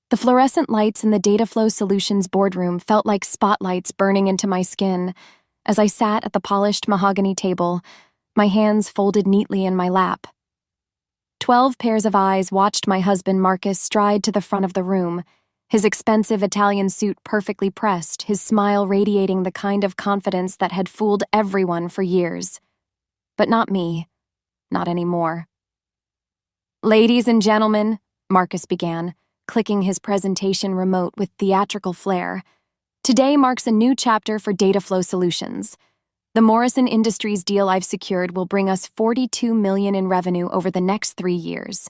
The fluorescent lights in the Data Flow Solutions boardroom felt like spotlights burning into my skin as I sat at the polished mahogany table, my hands folded neatly in my lap. 12 pairs of eyes watched my husband Marcus stride to the front of the room, his expensive Italian suit perfectly pressed, his smile radiating the kind of confidence that had fooled everyone for years. But not me. Not anymore. "Ladies and gentlemen," Marcus began, clicking his presentation remote with theatrical flair, "today marks a new chapter for Data Flow Solutions. The Morrison Industries deal I've secured will bring us $42 million in revenue over the next 3 years."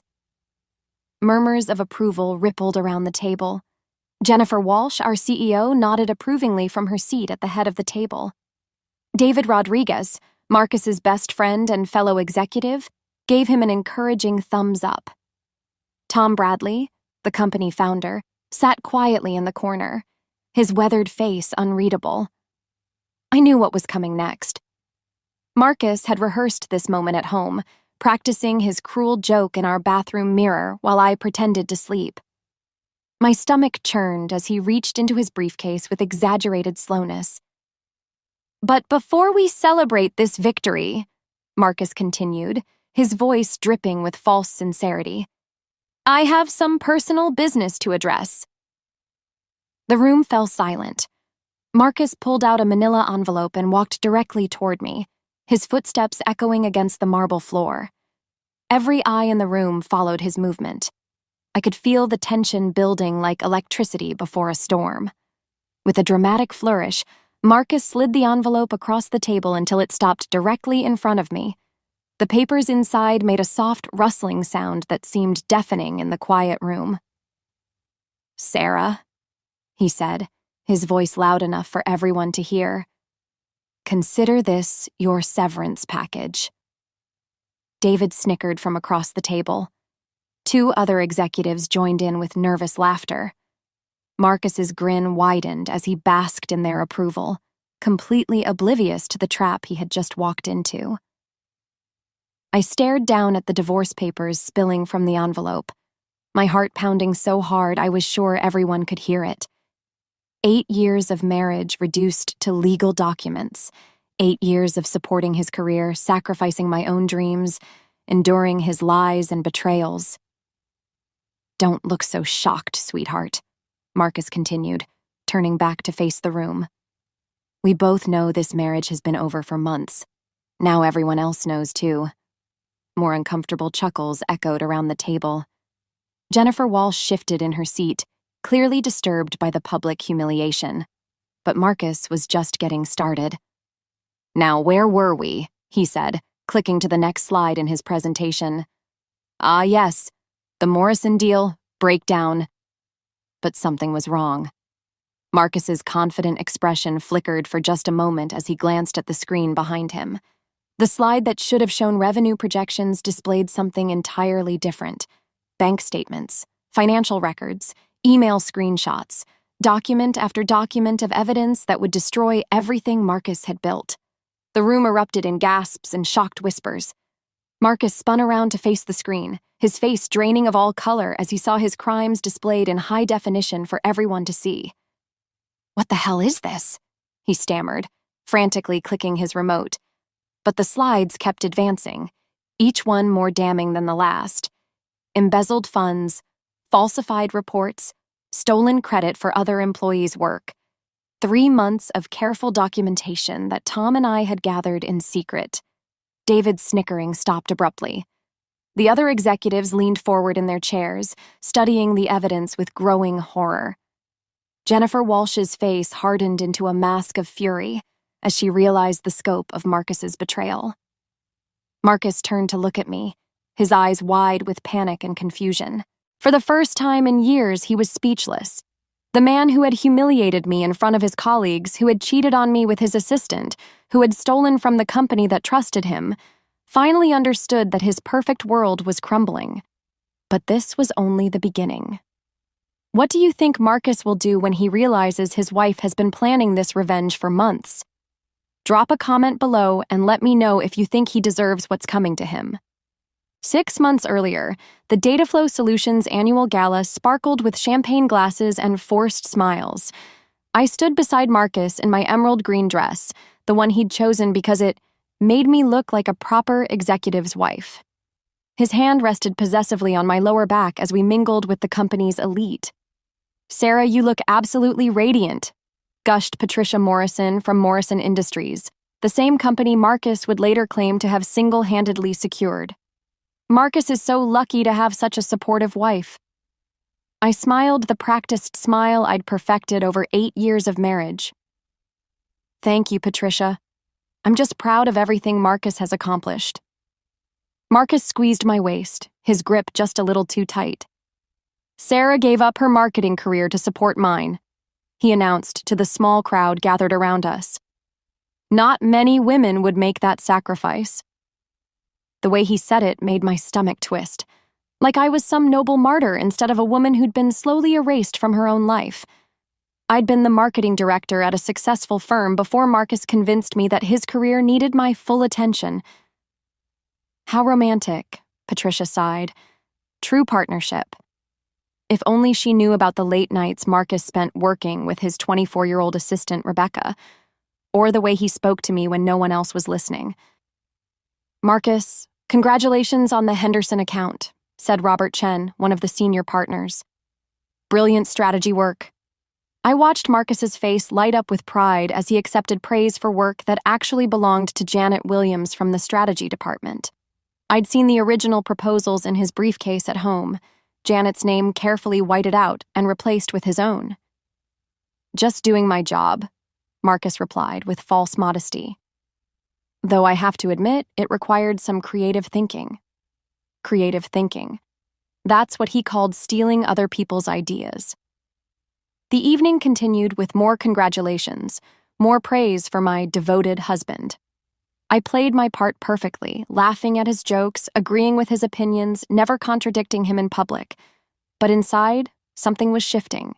Murmurs of approval rippled around the table. Jennifer Walsh, our CEO, nodded approvingly from her seat at the head of the table. David Rodriguez, Marcus's best friend and fellow executive, gave him an encouraging thumbs up. Tom Bradley, the company founder, sat quietly in the corner, his weathered face unreadable. I knew what was coming next. Marcus had rehearsed this moment at home, practicing his cruel joke in our bathroom mirror while I pretended to sleep. My stomach churned as he reached into his briefcase with exaggerated slowness. "But before we celebrate this victory," Marcus continued, his voice dripping with false sincerity, "I have some personal business to address." The room fell silent. Marcus pulled out a manila envelope and walked directly toward me, his footsteps echoing against the marble floor. Every eye in the room followed his movement. I could feel the tension building like electricity before a storm. With a dramatic flourish, Marcus slid the envelope across the table until it stopped directly in front of me. The papers inside made a soft rustling sound that seemed deafening in the quiet room. "Sarah," he said, his voice loud enough for everyone to hear, "consider this your severance package." David snickered from across the table. 2 other executives joined in with nervous laughter. Marcus's grin widened as he basked in their approval, completely oblivious to the trap he had just walked into. I stared down at the divorce papers spilling from the envelope, my heart pounding so hard I was sure everyone could hear it. 8 years of marriage reduced to legal documents, 8 years of supporting his career, sacrificing my own dreams, enduring his lies and betrayals. "Don't look so shocked, sweetheart," Marcus continued, turning back to face the room. "We both know this marriage has been over for months. Now everyone else knows, too." More uncomfortable chuckles echoed around the table. Jennifer Walsh shifted in her seat, clearly disturbed by the public humiliation. But Marcus was just getting started. "Now, where were we?" he said, clicking to the next slide in his presentation. "Ah, yes, the Morrison deal, breakdown." But something was wrong. Marcus's confident expression flickered for just a moment as he glanced at the screen behind him. The slide that should have shown revenue projections displayed something entirely different. Bank statements, financial records, email screenshots, document after document of evidence that would destroy everything Marcus had built. The room erupted in gasps and shocked whispers. Marcus spun around to face the screen, his face draining of all color as he saw his crimes displayed in high definition for everyone to see. "What the hell is this?" he stammered, frantically clicking his remote. But the slides kept advancing, each one more damning than the last. Embezzled funds, falsified reports, stolen credit for other employees' work. 3 months of careful documentation that Tom and I had gathered in secret. David's snickering stopped abruptly. The other executives leaned forward in their chairs, studying the evidence with growing horror. Jennifer Walsh's face hardened into a mask of fury as she realized the scope of Marcus's betrayal. Marcus turned to look at me, his eyes wide with panic and confusion. For the first time in years, he was speechless. The man who had humiliated me in front of his colleagues, who had cheated on me with his assistant, who had stolen from the company that trusted him, finally understood that his perfect world was crumbling. But this was only the beginning. What do you think Marcus will do when he realizes his wife has been planning this revenge for months? Drop a comment below and let me know if you think he deserves what's coming to him. 6 months earlier, the Dataflow Solutions annual gala sparkled with champagne glasses and forced smiles. I stood beside Marcus in my emerald green dress, the one he'd chosen because it made me look like a proper executive's wife. His hand rested possessively on my lower back as we mingled with the company's elite. "Sarah, you look absolutely radiant," gushed Patricia Morrison from Morrison Industries, the same company Marcus would later claim to have single-handedly secured. "Marcus is so lucky to have such a supportive wife." I smiled the practiced smile I'd perfected over 8 years of marriage. "Thank you, Patricia. I'm just proud of everything Marcus has accomplished." Marcus squeezed my waist, his grip just a little too tight. "Sarah gave up her marketing career to support mine," he announced to the small crowd gathered around us. "Not many women would make that sacrifice." The way he said it made my stomach twist, like I was some noble martyr instead of a woman who'd been slowly erased from her own life. I'd been the marketing director at a successful firm before Marcus convinced me that his career needed my full attention. "How romantic," Patricia sighed. "True partnership." If only she knew about the late nights Marcus spent working with his 24-year-old assistant, Rebecca, or the way he spoke to me when no one else was listening. "Marcus, congratulations on the Henderson account," said Robert Chen, one of the senior partners. "Brilliant strategy work." I watched Marcus's face light up with pride as he accepted praise for work that actually belonged to Janet Williams from the strategy department. I'd seen the original proposals in his briefcase at home, Janet's name carefully whited out and replaced with his own. "Just doing my job," Marcus replied with false modesty. Though I have to admit, it required some creative thinking. Creative thinking. That's what he called stealing other people's ideas. The evening continued with more congratulations, more praise for my devoted husband. I played my part perfectly, laughing at his jokes, agreeing with his opinions, never contradicting him in public. But inside, something was shifting.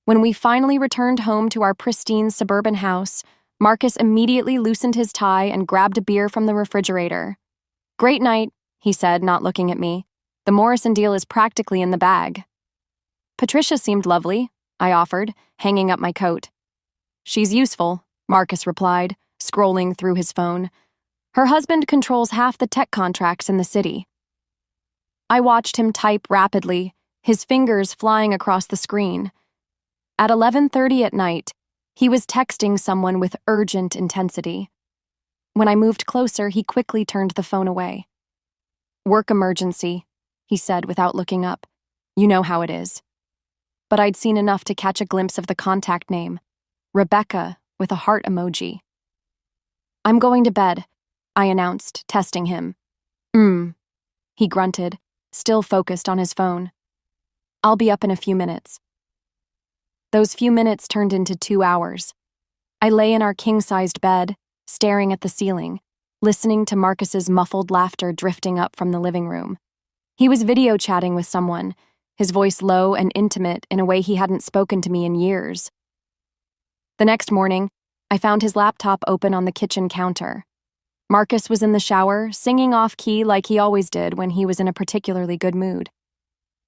When we finally returned home to our pristine suburban house, Marcus immediately loosened his tie and grabbed a beer from the refrigerator. "Great night," he said, not looking at me. "The Morrison deal is practically in the bag." "Patricia seemed lovely," I offered, hanging up my coat. "She's useful," Marcus replied, scrolling through his phone. "Her husband controls half the tech contracts in the city." I watched him type rapidly, his fingers flying across the screen. At 11:30 at night, he was texting someone with urgent intensity. When I moved closer, he quickly turned the phone away. "Work emergency," he said without looking up. "You know how it is." But I'd seen enough to catch a glimpse of the contact name, Rebecca, with a heart emoji. "I'm going to bed," I announced, testing him. He grunted, still focused on his phone. "I'll be up in a few minutes." Those few minutes turned into 2 hours. I lay in our king-sized bed, staring at the ceiling, listening to Marcus's muffled laughter drifting up from the living room. He was video chatting with someone, his voice low and intimate in a way he hadn't spoken to me in years. The next morning, I found his laptop open on the kitchen counter. Marcus was in the shower, singing off-key like he always did when he was in a particularly good mood.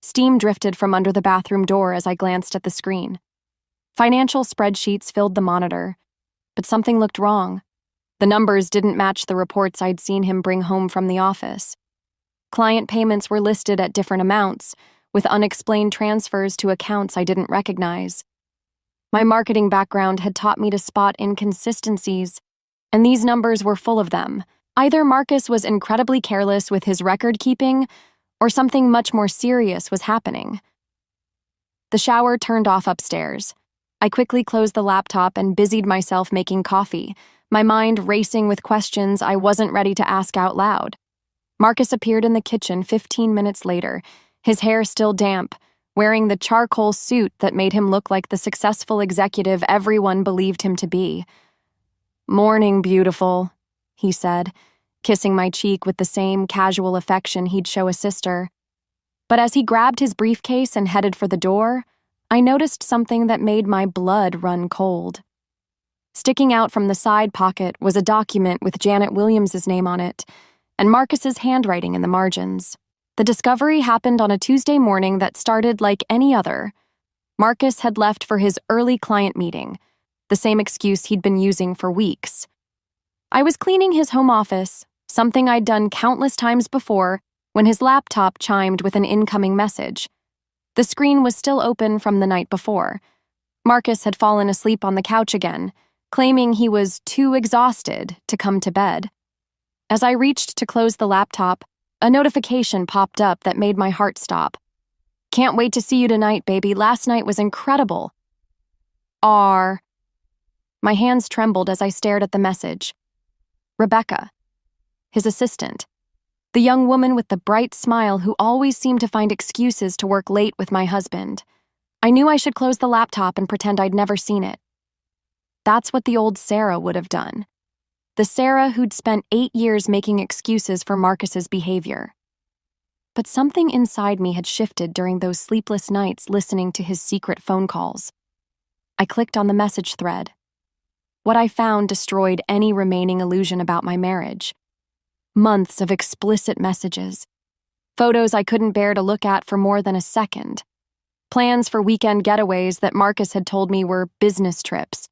Steam drifted from under the bathroom door as I glanced at the screen. Financial spreadsheets filled the monitor, but something looked wrong. The numbers didn't match the reports I'd seen him bring home from the office. Client payments were listed at different amounts, with unexplained transfers to accounts I didn't recognize. My marketing background had taught me to spot inconsistencies, and these numbers were full of them. Either Marcus was incredibly careless with his record-keeping, or something much more serious was happening. The shower turned off upstairs. I quickly closed the laptop and busied myself making coffee, my mind racing with questions I wasn't ready to ask out loud. Marcus appeared in the kitchen 15 minutes later, his hair still damp, wearing the charcoal suit that made him look like the successful executive everyone believed him to be. "Morning, beautiful," he said, kissing my cheek with the same casual affection he'd show a sister. But as he grabbed his briefcase and headed for the door, I noticed something that made my blood run cold. Sticking out from the side pocket was a document with Janet Williams' name on it, and Marcus's handwriting in the margins. The discovery happened on a Tuesday morning that started like any other. Marcus had left for his early client meeting, the same excuse he'd been using for weeks. I was cleaning his home office, something I'd done countless times before, when his laptop chimed with an incoming message. The screen was still open from the night before. Marcus had fallen asleep on the couch again, claiming he was too exhausted to come to bed. As I reached to close the laptop, a notification popped up that made my heart stop. "Can't wait to see you tonight, baby. Last night was incredible." R. My hands trembled as I stared at the message. Rebecca, his assistant. The young woman with the bright smile who always seemed to find excuses to work late with my husband. I knew I should close the laptop and pretend I'd never seen it. That's what the old Sarah would have done. The Sarah who'd spent 8 years making excuses for Marcus's behavior. But something inside me had shifted during those sleepless nights listening to his secret phone calls. I clicked on the message thread. What I found destroyed any remaining illusion about my marriage. Months of explicit messages. Photos I couldn't bear to look at for more than a second. Plans for weekend getaways that Marcus had told me were business trips.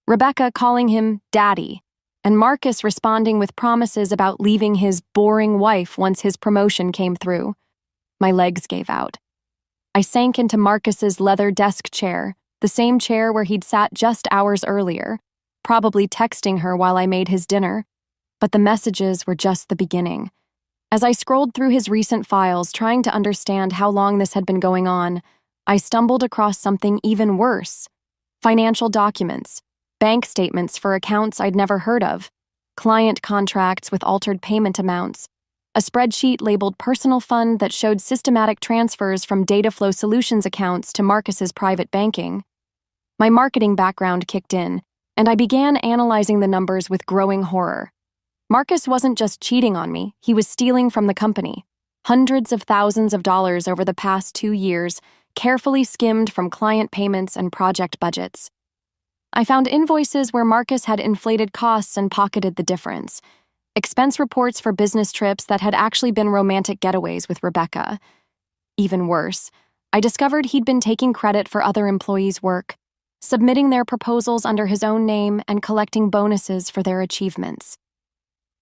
Rebecca calling him Daddy, and Marcus responding with promises about leaving his boring wife once his promotion came through. My legs gave out. I sank into Marcus's leather desk chair, the same chair where he'd sat just hours earlier, probably texting her while I made his dinner. But the messages were just the beginning. As I scrolled through his recent files trying to understand how long this had been going on, I stumbled across something even worse. Financial documents, bank statements for accounts I'd never heard of, client contracts with altered payment amounts, a spreadsheet labeled personal fund that showed systematic transfers from Data Flow Solutions accounts to Marcus's private banking. My marketing background kicked in, and I began analyzing the numbers with growing horror. Marcus wasn't just cheating on me, he was stealing from the company. Hundreds of thousands of dollars over the past 2 years, carefully skimmed from client payments and project budgets. I found invoices where Marcus had inflated costs and pocketed the difference. Expense reports for business trips that had actually been romantic getaways with Rebecca. Even worse, I discovered he'd been taking credit for other employees' work, submitting their proposals under his own name and collecting bonuses for their achievements.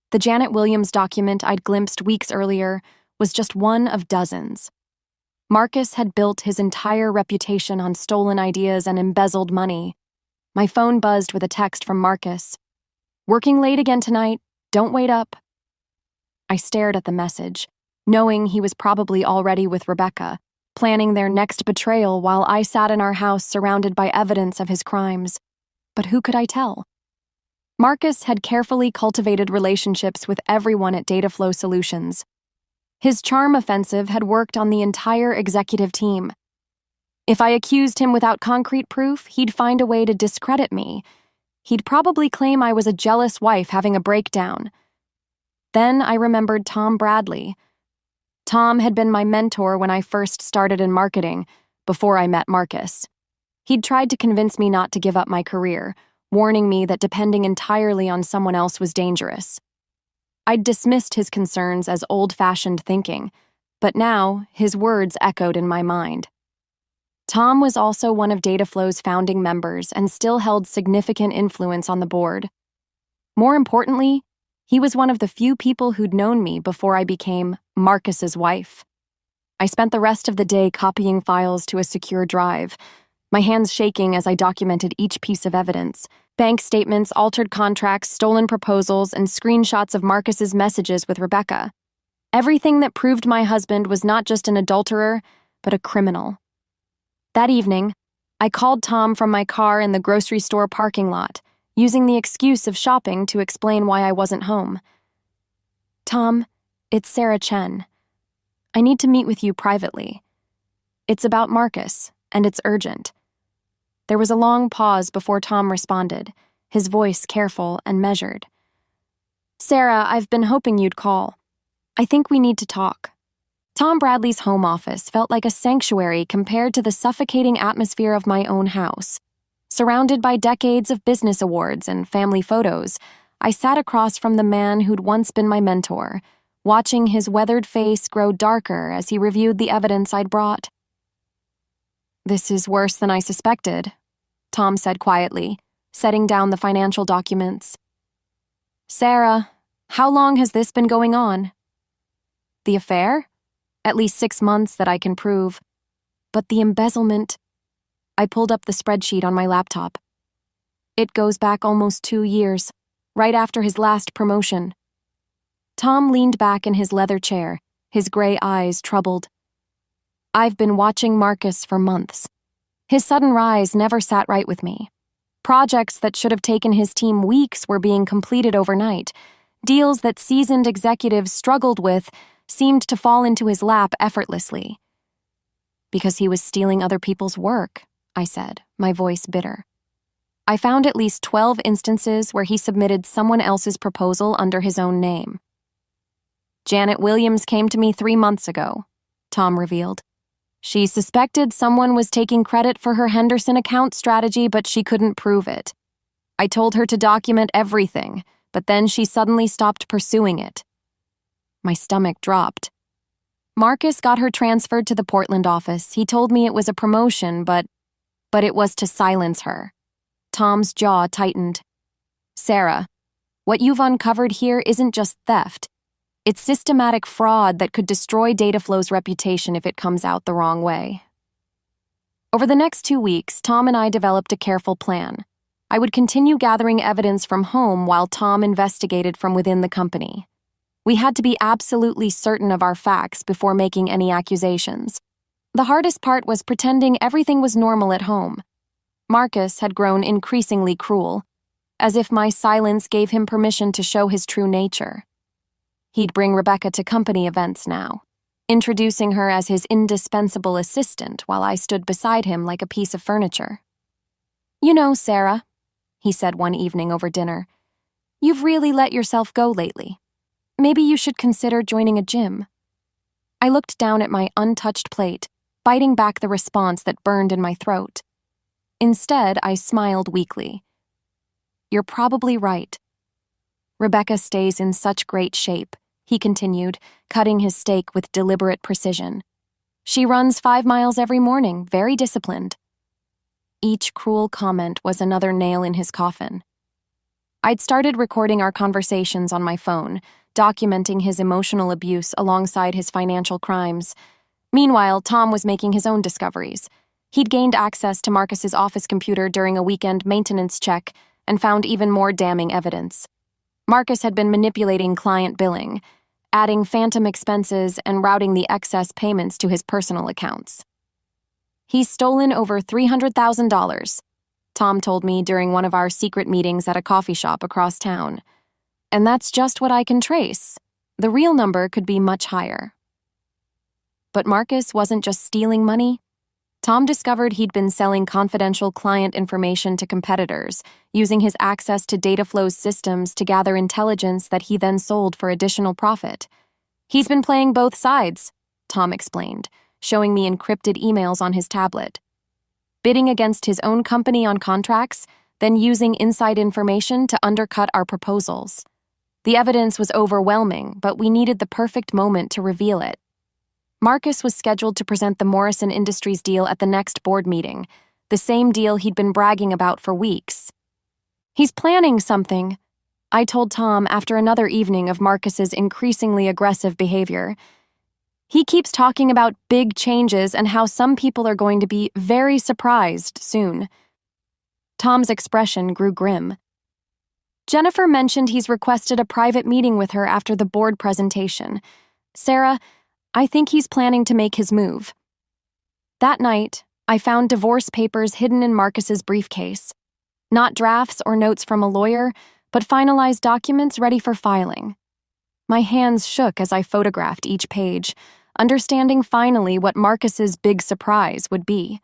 The Janet Williams document I'd glimpsed weeks earlier was just one of dozens. Marcus had built his entire reputation on stolen ideas and embezzled money. My phone buzzed with a text from Marcus. "Working late again tonight. Don't wait up." I stared at the message, knowing he was probably already with Rebecca, planning their next betrayal while I sat in our house surrounded by evidence of his crimes. But who could I tell? Marcus had carefully cultivated relationships with everyone at Data Flow Solutions. His charm offensive had worked on the entire executive team. If I accused him without concrete proof, he'd find a way to discredit me. He'd probably claim I was a jealous wife having a breakdown. Then I remembered Tom Bradley. Tom had been my mentor when I first started in marketing, before I met Marcus. He'd tried to convince me not to give up my career, warning me that depending entirely on someone else was dangerous. I'd dismissed his concerns as old-fashioned thinking, but now his words echoed in my mind. Tom was also one of Dataflow's founding members and still held significant influence on the board. More importantly, he was one of the few people who'd known me before I became Marcus's wife. I spent the rest of the day copying files to a secure drive, my hands shaking as I documented each piece of evidence. Bank statements, altered contracts, stolen proposals, and screenshots of Marcus's messages with Rebecca. Everything that proved my husband was not just an adulterer, but a criminal. That evening, I called Tom from my car in the grocery store parking lot, using the excuse of shopping to explain why I wasn't home. "Tom, it's Sarah Chen. I need to meet with you privately. It's about Marcus, and it's urgent." There was a long pause before Tom responded, his voice careful and measured. "Sarah, I've been hoping you'd call. I think we need to talk." Tom Bradley's home office felt like a sanctuary compared to the suffocating atmosphere of my own house. Surrounded by decades of business awards and family photos, I sat across from the man who'd once been my mentor, watching his weathered face grow darker as he reviewed the evidence I'd brought. "This is worse than I suspected," Tom said quietly, setting down the financial documents. "Sarah, how long has this been going on?" "The affair? At least 6 months that I can prove. But the embezzlement..." I pulled up the spreadsheet on my laptop. "It goes back almost 2 years, right after his last promotion." Tom leaned back in his leather chair, his gray eyes troubled. "I've been watching Marcus for months. His sudden rise never sat right with me. Projects that should have taken his team weeks were being completed overnight. Deals that seasoned executives struggled with seemed to fall into his lap effortlessly." "Because he was stealing other people's work," I said, my voice bitter. "I found at least 12 instances where he submitted someone else's proposal under his own name." "Janet Williams came to me 3 months ago," Tom revealed. "She suspected someone was taking credit for her Henderson account strategy, but she couldn't prove it. I told her to document everything, but then she suddenly stopped pursuing it." My stomach dropped. "Marcus got her transferred to the Portland office. He told me it was a promotion, but it was to silence her." Tom's jaw tightened. "Sarah, what you've uncovered here isn't just theft. It's systematic fraud that could destroy Dataflow's reputation if it comes out the wrong way." Over the next 2 weeks, Tom and I developed a careful plan. I would continue gathering evidence from home while Tom investigated from within the company. We had to be absolutely certain of our facts before making any accusations. The hardest part was pretending everything was normal at home. Marcus had grown increasingly cruel, as if my silence gave him permission to show his true nature. He'd bring Rebecca to company events now, introducing her as his indispensable assistant while I stood beside him like a piece of furniture. "You know, Sarah," he said one evening over dinner, "you've really let yourself go lately. Maybe you should consider joining a gym." I looked down at my untouched plate, biting back the response that burned in my throat. Instead, I smiled weakly. "You're probably right. Rebecca stays in such great shape," he continued, cutting his steak with deliberate precision. "She runs 5 miles every morning, very disciplined." Each cruel comment was another nail in his coffin. I'd started recording our conversations on my phone, documenting his emotional abuse alongside his financial crimes. Meanwhile, Tom was making his own discoveries. He'd gained access to Marcus's office computer during a weekend maintenance check and found even more damning evidence. Marcus had been manipulating client billing, adding phantom expenses and routing the excess payments to his personal accounts. "He's stolen over $300,000, Tom told me during one of our secret meetings at a coffee shop across town. "And that's just what I can trace. The real number could be much higher." But Marcus wasn't just stealing money. Tom discovered he'd been selling confidential client information to competitors, using his access to Dataflow's systems to gather intelligence that he then sold for additional profit. "He's been playing both sides," Tom explained, showing me encrypted emails on his tablet. "Bidding against his own company on contracts, then using inside information to undercut our proposals. The evidence was overwhelming, but we needed the perfect moment to reveal it." Marcus was scheduled to present the Morrison Industries deal at the next board meeting, the same deal he'd been bragging about for weeks. "He's planning something," I told Tom after another evening of Marcus's increasingly aggressive behavior. "He keeps talking about big changes and how some people are going to be very surprised soon." Tom's expression grew grim. "Jennifer mentioned he's requested a private meeting with her after the board presentation. Sarah, I think he's planning to make his move." That night, I found divorce papers hidden in Marcus's briefcase. Not drafts or notes from a lawyer, but finalized documents ready for filing. My hands shook as I photographed each page, understanding finally what Marcus's big surprise would be.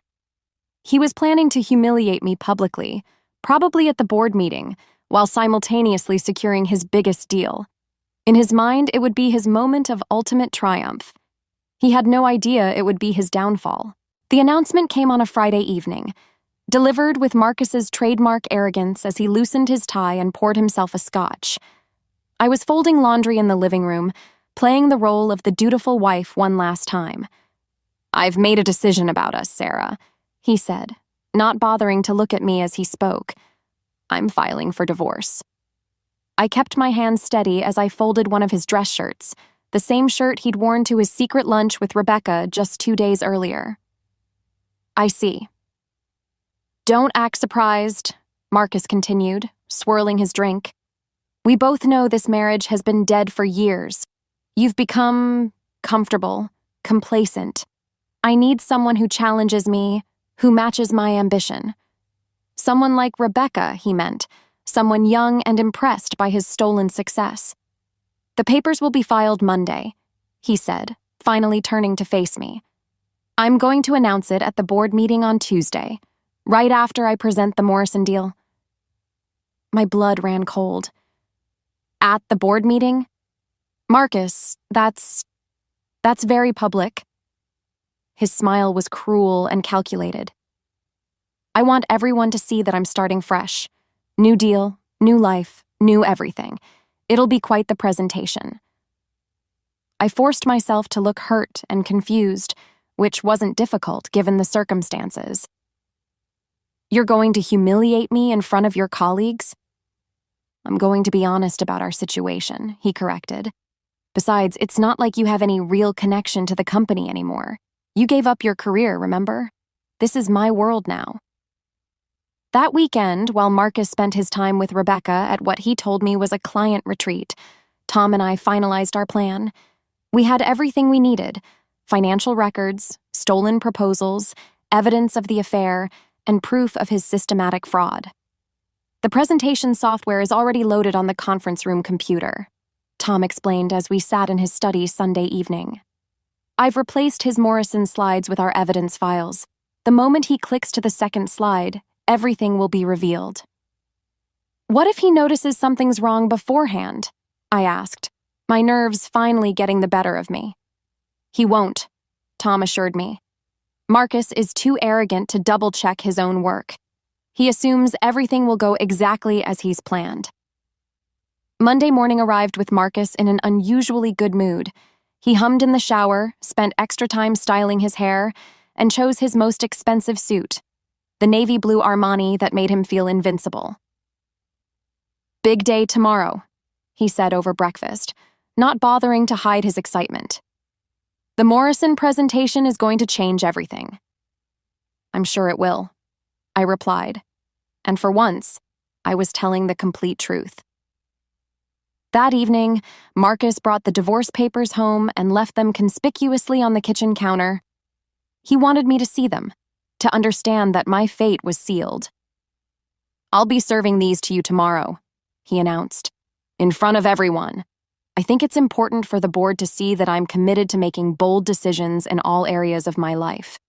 He was planning to humiliate me publicly, probably at the board meeting, while simultaneously securing his biggest deal. In his mind, it would be his moment of ultimate triumph. He had no idea it would be his downfall. The announcement came on a Friday evening, delivered with Marcus's trademark arrogance as he loosened his tie and poured himself a scotch. I was folding laundry in the living room, playing the role of the dutiful wife one last time. "I've made a decision about us, Sarah," he said, not bothering to look at me as he spoke. "I'm filing for divorce." I kept my hands steady as I folded one of his dress shirts, the same shirt he'd worn to his secret lunch with Rebecca just 2 days earlier. "I see." "Don't act surprised," Marcus continued, swirling his drink. "We both know this marriage has been dead for years. You've become comfortable, complacent. I need someone who challenges me, who matches my ambition. Someone like Rebecca, he meant, someone young and impressed by his stolen success. The papers will be filed Monday," he said, finally turning to face me. "I'm going to announce it at the board meeting on Tuesday, right after I present the Morrison deal." My blood ran cold. "At the board meeting? Marcus, that's very public." His smile was cruel and calculated. "I want everyone to see that I'm starting fresh. New deal, new life, new everything. It'll be quite the presentation." I forced myself to look hurt and confused, which wasn't difficult given the circumstances. "You're going to humiliate me in front of your colleagues?" "I'm going to be honest about our situation," he corrected. "Besides, it's not like you have any real connection to the company anymore. You gave up your career, remember? This is my world now." That weekend, while Marcus spent his time with Rebecca at what he told me was a client retreat, Tom and I finalized our plan. We had everything we needed: financial records, stolen proposals, evidence of the affair, and proof of his systematic fraud. "The presentation software is already loaded on the conference room computer," Tom explained as we sat in his study Sunday evening. "I've replaced his Morrison slides with our evidence files. The moment he clicks to the second slide, everything will be revealed." "What if he notices something's wrong beforehand?" I asked, my nerves finally getting the better of me. "He won't," Tom assured me. "Marcus is too arrogant to double-check his own work. He assumes everything will go exactly as he's planned." Monday morning arrived with Marcus in an unusually good mood. He hummed in the shower, spent extra time styling his hair, and chose his most expensive suit, the navy blue Armani that made him feel invincible. "Big day tomorrow," he said over breakfast, not bothering to hide his excitement. "The Morrison presentation is going to change everything." "I'm sure it will," I replied, and for once, I was telling the complete truth. That evening, Marcus brought the divorce papers home and left them conspicuously on the kitchen counter. He wanted me to see them, to understand that my fate was sealed. "I'll be serving these to you tomorrow," he announced, "in front of everyone. I think it's important for the board to see that I'm committed to making bold decisions in all areas of my life."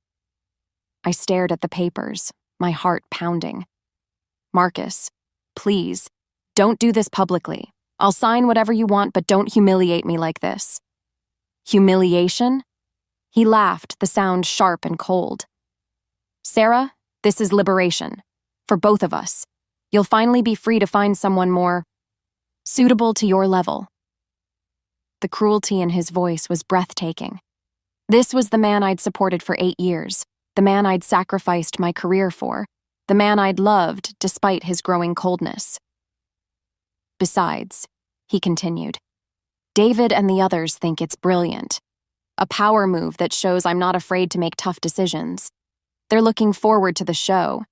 I stared at the papers, my heart pounding. "Marcus, please, don't do this publicly. I'll sign whatever you want, but don't humiliate me like this." "Humiliation?" He laughed, the sound sharp and cold. "Sarah, this is liberation. For both of us. You'll finally be free to find someone more suitable to your level." The cruelty in his voice was breathtaking. This was the man I'd supported for 8 years, the man I'd sacrificed my career for, the man I'd loved despite his growing coldness. "Besides," he continued, "David and the others think it's brilliant. A power move that shows I'm not afraid to make tough decisions. They're looking forward to the show."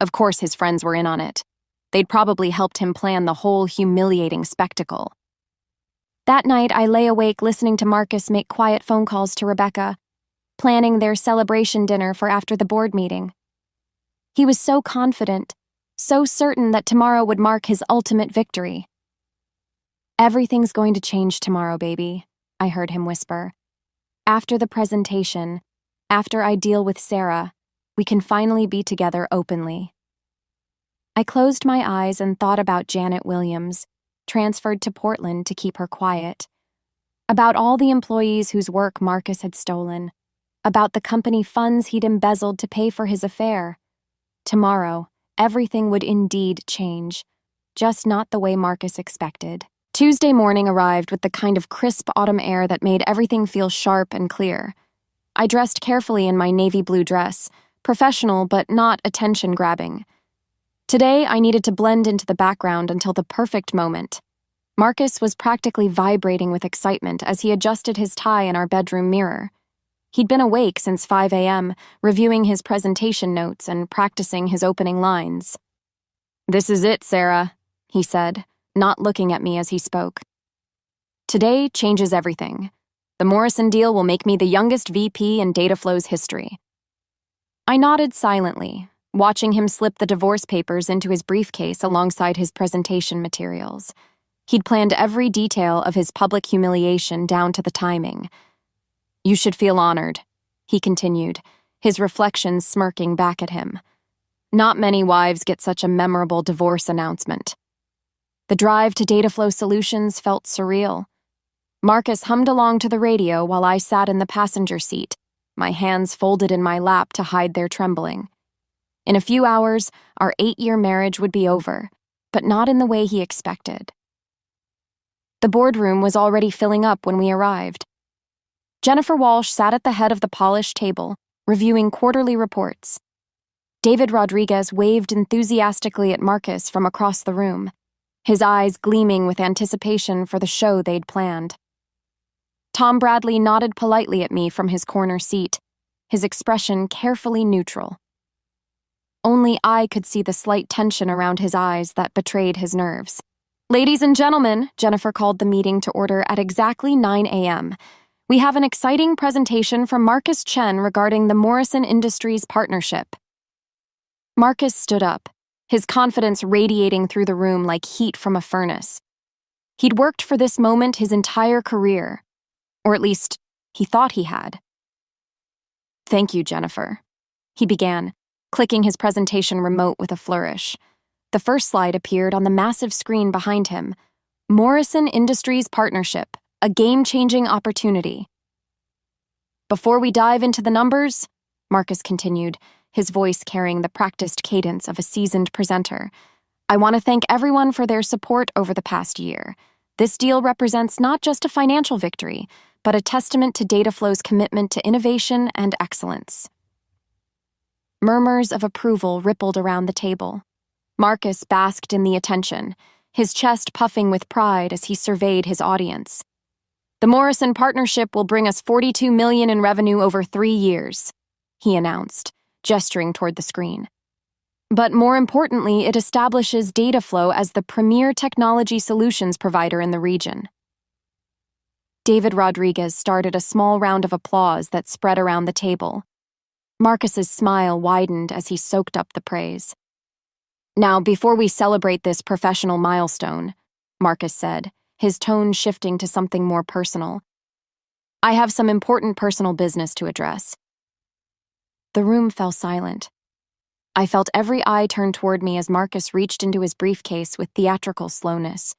Of course his friends were in on it. They'd probably helped him plan the whole humiliating spectacle. That night, I lay awake listening to Marcus make quiet phone calls to Rebecca, planning their celebration dinner for after the board meeting. He was so confident, so certain that tomorrow would mark his ultimate victory. "Everything's going to change tomorrow, baby," I heard him whisper. "After the presentation, after I deal with Sarah, we can finally be together openly." I closed my eyes and thought about Janet Williams, transferred to Portland to keep her quiet, about all the employees whose work Marcus had stolen, about the company funds he'd embezzled to pay for his affair. Tomorrow, everything would indeed change, just not the way Marcus expected. Tuesday morning arrived with the kind of crisp autumn air that made everything feel sharp and clear. I dressed carefully in my navy blue dress, professional but not attention-grabbing. Today, I needed to blend into the background until the perfect moment. Marcus was practically vibrating with excitement as he adjusted his tie in our bedroom mirror. He'd been awake since 5 a.m., reviewing his presentation notes and practicing his opening lines. "This is it, Sarah," he said, not looking at me as he spoke. "Today changes everything. The Morrison deal will make me the youngest VP in Dataflow's history." I nodded silently, watching him slip the divorce papers into his briefcase alongside his presentation materials. He'd planned every detail of his public humiliation down to the timing. "You should feel honored," he continued, his reflections smirking back at him. "Not many wives get such a memorable divorce announcement." The drive to Dataflow Solutions felt surreal. Marcus hummed along to the radio while I sat in the passenger seat, my hands folded in my lap to hide their trembling. In a few hours, our 8-year marriage would be over, but not in the way he expected. The boardroom was already filling up when we arrived. Jennifer Walsh sat at the head of the polished table, reviewing quarterly reports. David Rodriguez waved enthusiastically at Marcus from across the room, his eyes gleaming with anticipation for the show they'd planned. Tom Bradley nodded politely at me from his corner seat, his expression carefully neutral. Only I could see the slight tension around his eyes that betrayed his nerves. "Ladies and gentlemen," Jennifer called the meeting to order at exactly 9 a.m. "We have an exciting presentation from Marcus Chen regarding the Morrison Industries partnership." Marcus stood up, his confidence radiating through the room like heat from a furnace. He'd worked for this moment his entire career, or at least, he thought he had. "Thank you, Jennifer," he began, clicking his presentation remote with a flourish. The first slide appeared on the massive screen behind him. "Morrison Industries Partnership, a game-changing opportunity." "Before we dive into the numbers," Marcus continued, his voice carrying the practiced cadence of a seasoned presenter, "I want to thank everyone for their support over the past year. This deal represents not just a financial victory, but a testament to Dataflow's commitment to innovation and excellence." Murmurs of approval rippled around the table. Marcus basked in the attention, his chest puffing with pride as he surveyed his audience. "The Morrison partnership will bring us $42 million in revenue over 3 years," he announced, gesturing toward the screen. "But more importantly, it establishes Dataflow as the premier technology solutions provider in the region." David Rodriguez started a small round of applause that spread around the table. Marcus's smile widened as he soaked up the praise. "Now, before we celebrate this professional milestone," Marcus said, his tone shifting to something more personal, "I have some important personal business to address." The room fell silent. I felt every eye turn toward me as Marcus reached into his briefcase with theatrical slowness.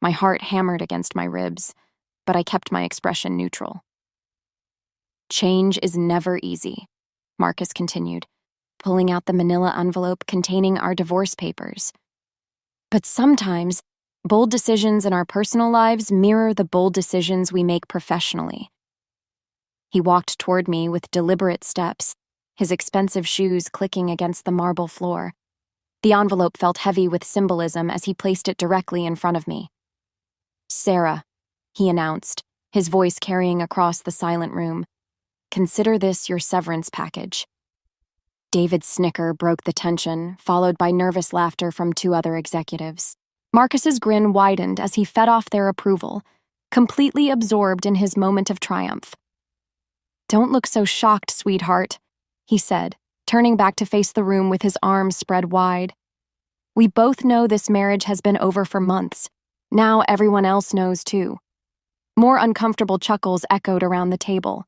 My heart hammered against my ribs, but I kept my expression neutral. "Change is never easy," Marcus continued, pulling out the manila envelope containing our divorce papers. "But sometimes, bold decisions in our personal lives mirror the bold decisions we make professionally." He walked toward me with deliberate steps, his expensive shoes clicking against the marble floor. The envelope felt heavy with symbolism as he placed it directly in front of me. "Sarah," he announced, his voice carrying across the silent room, "consider this your severance package." David's snicker broke the tension, followed by nervous laughter from 2 other executives. Marcus's grin widened as he fed off their approval, completely absorbed in his moment of triumph. "Don't look so shocked, sweetheart," he said, turning back to face the room with his arms spread wide. "We both know this marriage has been over for months. Now everyone else knows too." More uncomfortable chuckles echoed around the table.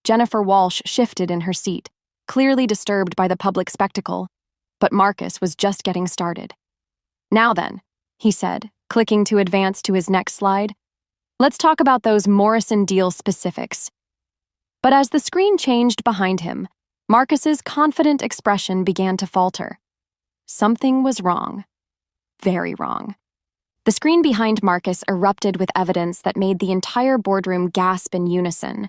Jennifer Walsh shifted in her seat, clearly disturbed by the public spectacle, but Marcus was just getting started. "Now then," he said, clicking to advance to his next slide, "let's talk about those Morrison deal specifics." But as the screen changed behind him, Marcus's confident expression began to falter. Something was wrong. Very wrong. The screen behind Marcus erupted with evidence that made the entire boardroom gasp in unison.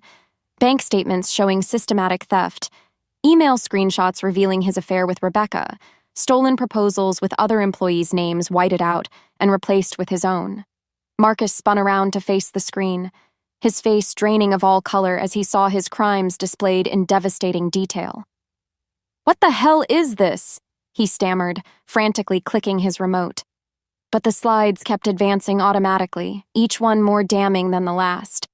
Bank statements showing systematic theft, email screenshots revealing his affair with Rebecca, stolen proposals with other employees' names whited out and replaced with his own. Marcus spun around to face the screen, his face draining of all color as he saw his crimes displayed in devastating detail. "What the hell is this?" he stammered, frantically clicking his remote. But the slides kept advancing automatically, each one more damning than the last.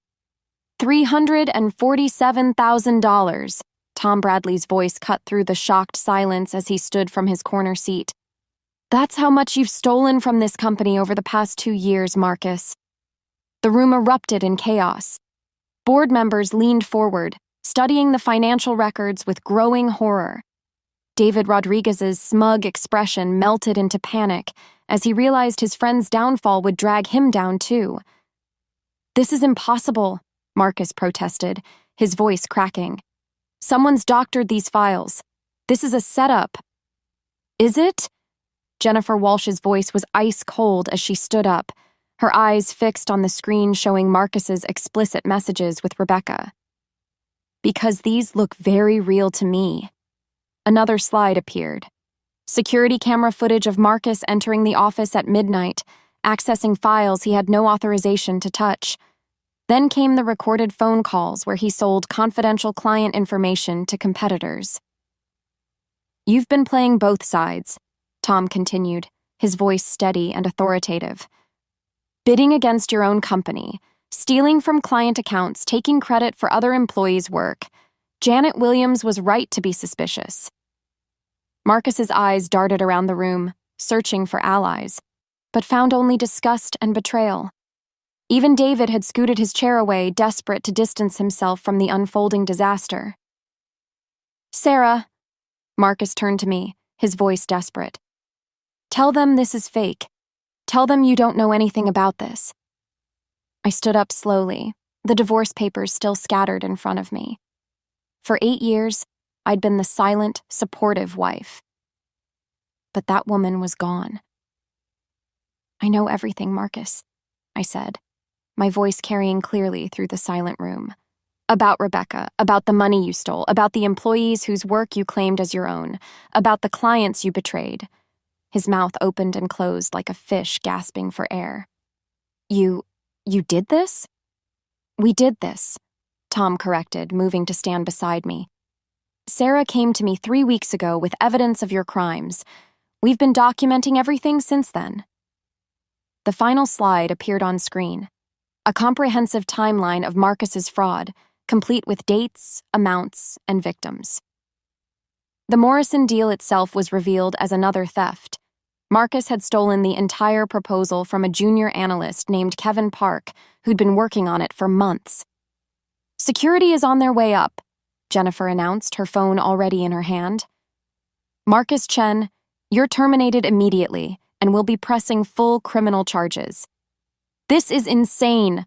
$347,000. Tom Bradley's voice cut through the shocked silence as he stood from his corner seat. "That's how much you've stolen from this company over the past 2 years, Marcus." The room erupted in chaos. Board members leaned forward, studying the financial records with growing horror. David Rodriguez's smug expression melted into panic as he realized his friend's downfall would drag him down too. "This is impossible," Marcus protested, his voice cracking. "Someone's doctored these files. This is a setup." "Is it?" Jennifer Walsh's voice was ice cold as she stood up, her eyes fixed on the screen showing Marcus's explicit messages with Rebecca. "Because these look very real to me." Another slide appeared. Security camera footage of Marcus entering the office at midnight, accessing files he had no authorization to touch. Then came the recorded phone calls where he sold confidential client information to competitors. "You've been playing both sides," Tom continued, his voice steady and authoritative. "Bidding against your own company, stealing from client accounts, taking credit for other employees' work. Janet Williams was right to be suspicious." Marcus's eyes darted around the room, searching for allies, but found only disgust and betrayal. Even David had scooted his chair away, desperate to distance himself from the unfolding disaster. "Sarah," Marcus turned to me, his voice desperate. "Tell them this is fake. Tell them you don't know anything about this." I stood up slowly, the divorce papers still scattered in front of me. For 8 years, I'd been the silent, supportive wife. But that woman was gone. "I know everything, Marcus," I said, my voice carrying clearly through the silent room. "About Rebecca, about the money you stole, about the employees whose work you claimed as your own, about the clients you betrayed." His mouth opened and closed like a fish gasping for air. You did this?" "We did this," Tom corrected, moving to stand beside me. "Sarah came to me 3 weeks ago with evidence of your crimes. We've been documenting everything since then." The final slide appeared on screen, a comprehensive timeline of Marcus's fraud, complete with dates, amounts, and victims. The Morrison deal itself was revealed as another theft. Marcus had stolen the entire proposal from a junior analyst named Kevin Park, who'd been working on it for months. "Security is on their way up," Jennifer announced, her phone already in her hand. "Marcus Chen, you're terminated immediately and will be pressing full criminal charges." "This is insane,"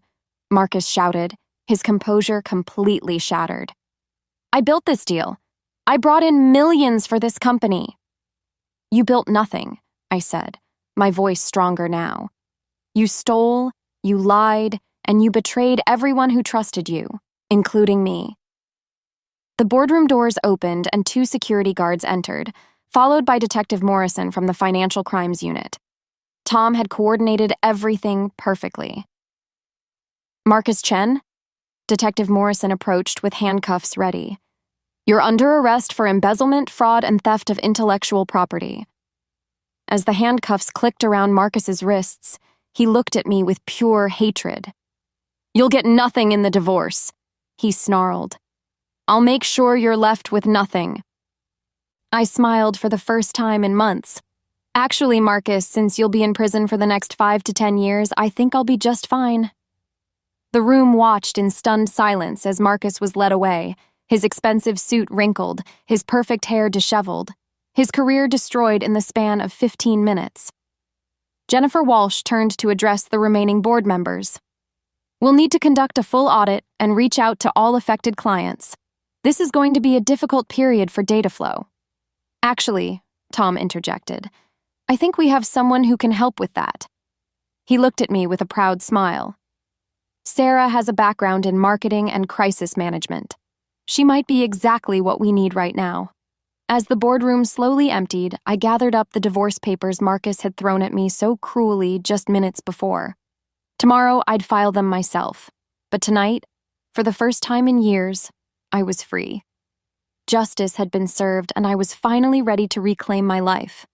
Marcus shouted, his composure completely shattered. "I built this deal. I brought in millions for this company." "You built nothing," I said, my voice stronger now. "You stole, you lied, and you betrayed everyone who trusted you, including me." The boardroom doors opened and 2 security guards entered, followed by Detective Morrison from the Financial Crimes Unit. Tom had coordinated everything perfectly. "Marcus Chen?" Detective Morrison approached with handcuffs ready. "You're under arrest for embezzlement, fraud, and theft of intellectual property." As the handcuffs clicked around Marcus's wrists, he looked at me with pure hatred. "You'll get nothing in the divorce," he snarled. "I'll make sure you're left with nothing." I smiled for the first time in months. "Actually, Marcus, since you'll be in prison for the next 5 to 10 years, I think I'll be just fine." The room watched in stunned silence as Marcus was led away, his expensive suit wrinkled, his perfect hair disheveled, his career destroyed in the span of 15 minutes. Jennifer Walsh turned to address the remaining board members. "We'll need to conduct a full audit and reach out to all affected clients. This is going to be a difficult period for data flow." "Actually," Tom interjected, "I think we have someone who can help with that." He looked at me with a proud smile. Sarah has a background in marketing and crisis management. She might be exactly what we need right now. As the boardroom slowly emptied, I gathered up the divorce papers Marcus had thrown at me so cruelly just minutes before. Tomorrow, I'd file them myself. But tonight, for the first time in years, I was free. Justice had been served, and I was finally ready to reclaim my life.